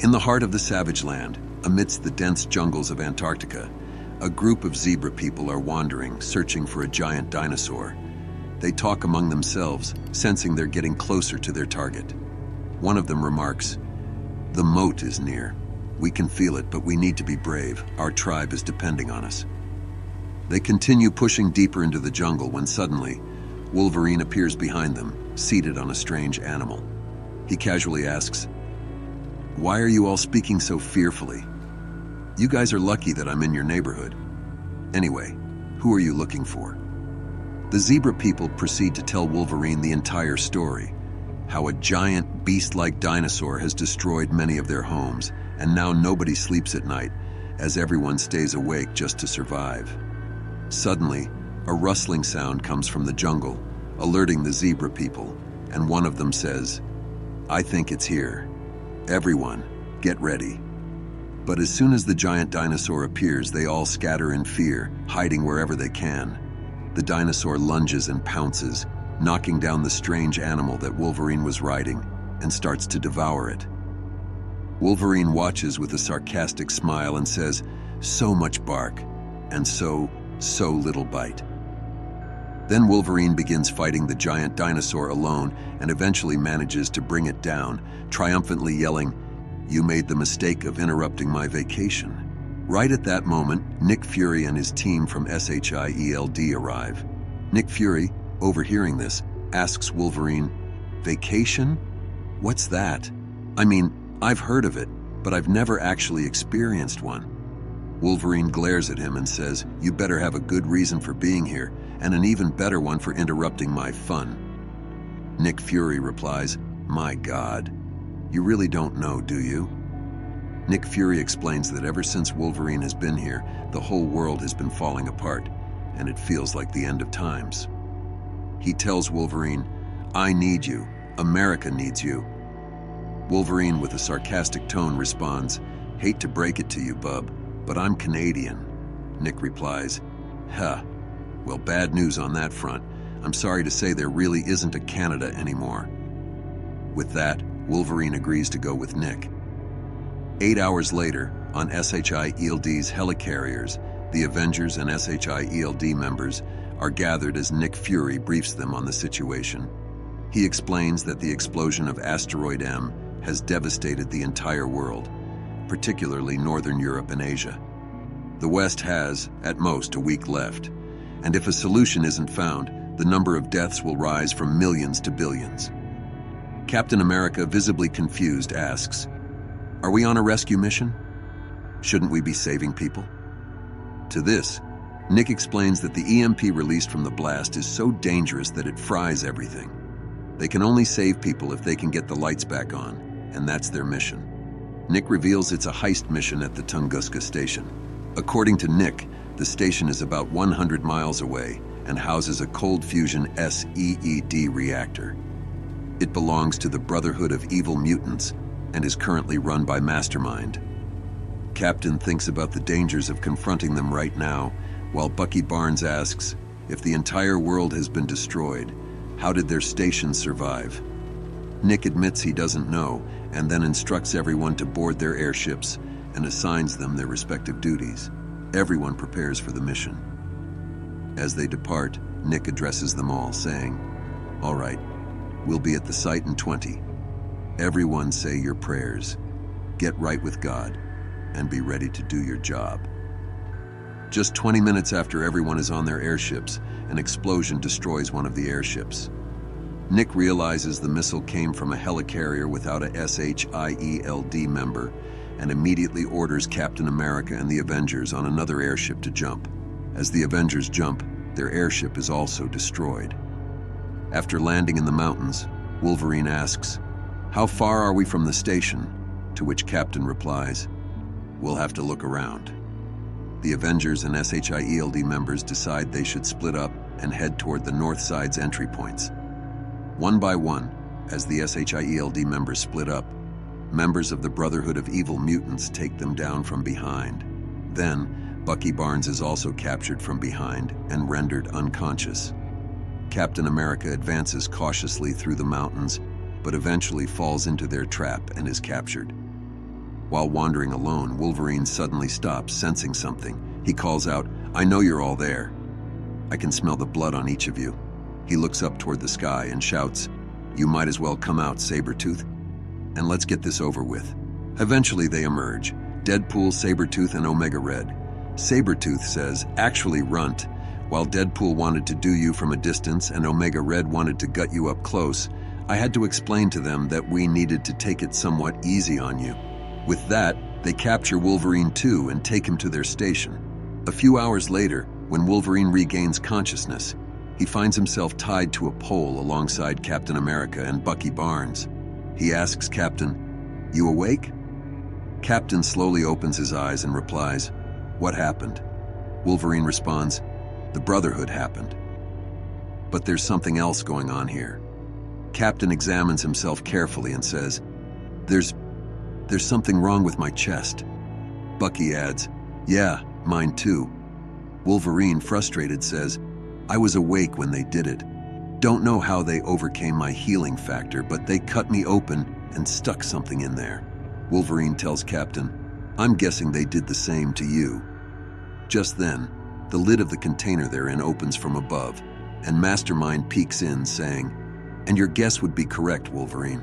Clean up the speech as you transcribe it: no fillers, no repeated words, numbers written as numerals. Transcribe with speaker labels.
Speaker 1: In the heart of the savage land, amidst the dense jungles of Antarctica, a group of zebra people are wandering, searching for a giant dinosaur. They talk among themselves, sensing they're getting closer to their target. One of them remarks, "The moat is near. We can feel it, but we need to be brave. Our tribe is depending on us." They continue pushing deeper into the jungle when suddenly, Wolverine appears behind them, seated on a strange animal. He casually asks, "Why are you all speaking so fearfully? You guys are lucky that I'm in your neighborhood. Anyway, who are you looking for?" The zebra people proceed to tell Wolverine the entire story, how a giant, beast-like dinosaur has destroyed many of their homes, and now nobody sleeps at night, as everyone stays awake just to survive. Suddenly, a rustling sound comes from the jungle, alerting the zebra people, and one of them says, "I think it's here. Everyone, get ready." But as soon as the giant dinosaur appears, they all scatter in fear, hiding wherever they can. The dinosaur lunges and pounces, knocking down the strange animal that Wolverine was riding, and starts to devour it. Wolverine watches with a sarcastic smile and says, "So much bark, and so little bite." Then Wolverine begins fighting the giant dinosaur alone and eventually manages to bring it down, triumphantly yelling, "You made the mistake of interrupting my vacation." Right at that moment, Nick Fury and his team from SHIELD arrive. Nick Fury, overhearing this, asks Wolverine, "Vacation? What's that? I mean, I've heard of it, but I've never actually experienced one." Wolverine glares at him and says, "You better have a good reason for being here, and an even better one for interrupting my fun." Nick Fury replies, "My God, you really don't know, do you?" Nick Fury explains that ever since Wolverine has been here, the whole world has been falling apart, and it feels like the end of times. He tells Wolverine, "I need you. America needs you." Wolverine, with a sarcastic tone, responds, "Hate to break it to you, bub, but I'm Canadian." Nick replies, "Huh. Well, bad news on that front. I'm sorry to say there really isn't a Canada anymore." With that, Wolverine agrees to go with Nick. 8 hours later, on SHIELD's helicarriers, the Avengers and SHIELD members are gathered as Nick Fury briefs them on the situation. He explains that the explosion of Asteroid M has devastated the entire world, particularly Northern Europe and Asia. The West has, at most, a week left, and if a solution isn't found, the number of deaths will rise from millions to billions. Captain America, visibly confused, asks, "Are we on a rescue mission? Shouldn't we be saving people?" To this, Nick explains that the EMP released from the blast is so dangerous that it fries everything. They can only save people if they can get the lights back on, and that's their mission. Nick reveals it's a heist mission at the Tunguska station. According to Nick, the station is about 100 miles away and houses a cold fusion SEED reactor. It belongs to the Brotherhood of Evil Mutants and is currently run by Mastermind. Captain thinks about the dangers of confronting them right now, while Bucky Barnes asks, if the entire world has been destroyed, how did their station survive? Nick admits he doesn't know, and then instructs everyone to board their airships and assigns them their respective duties. Everyone prepares for the mission. As they depart, Nick addresses them all, saying, "All right, we'll be at the site in 20. Everyone say your prayers, get right with God, and be ready to do your job." Just 20 minutes after everyone is on their airships, an explosion destroys one of the airships. Nick realizes the missile came from a helicarrier without a SHIELD member and immediately orders Captain America and the Avengers on another airship to jump. As the Avengers jump, their airship is also destroyed. After landing in the mountains, Wolverine asks, "How far are we from the station?" To which Captain replies, "We'll have to look around." The Avengers and SHIELD members decide they should split up and head toward the north side's entry points. One by one, as the SHIELD members split up, members of the Brotherhood of Evil Mutants take them down from behind. Then, Bucky Barnes is also captured from behind and rendered unconscious. Captain America advances cautiously through the mountains, but eventually falls into their trap and is captured. While wandering alone, Wolverine suddenly stops, sensing something. He calls out, "I know you're all there. I can smell the blood on each of you." He looks up toward the sky and shouts, "You might as well come out, Sabretooth, and let's get this over with." Eventually they emerge, Deadpool, Sabretooth, and Omega Red. Sabretooth says, "Actually, Runt, while Deadpool wanted to do you from a distance and Omega Red wanted to gut you up close, I had to explain to them that we needed to take it somewhat easy on you." With that, they capture Wolverine too and take him to their station. A few hours later, when Wolverine regains consciousness, he finds himself tied to a pole alongside Captain America and Bucky Barnes. He asks Captain, "You awake?" Captain slowly opens his eyes and replies, "What happened?" Wolverine responds, "The Brotherhood happened. But there's something else going on here." Captain examines himself carefully and says, There's something wrong with my chest." Bucky adds, "Yeah, mine too." Wolverine, frustrated, says, "I was awake when they did it. Don't know how they overcame my healing factor, but they cut me open and stuck something in there." Wolverine tells Captain, "I'm guessing they did the same to you." Just then, the lid of the container they're in opens from above, and Mastermind peeks in, saying, "And your guess would be correct, Wolverine.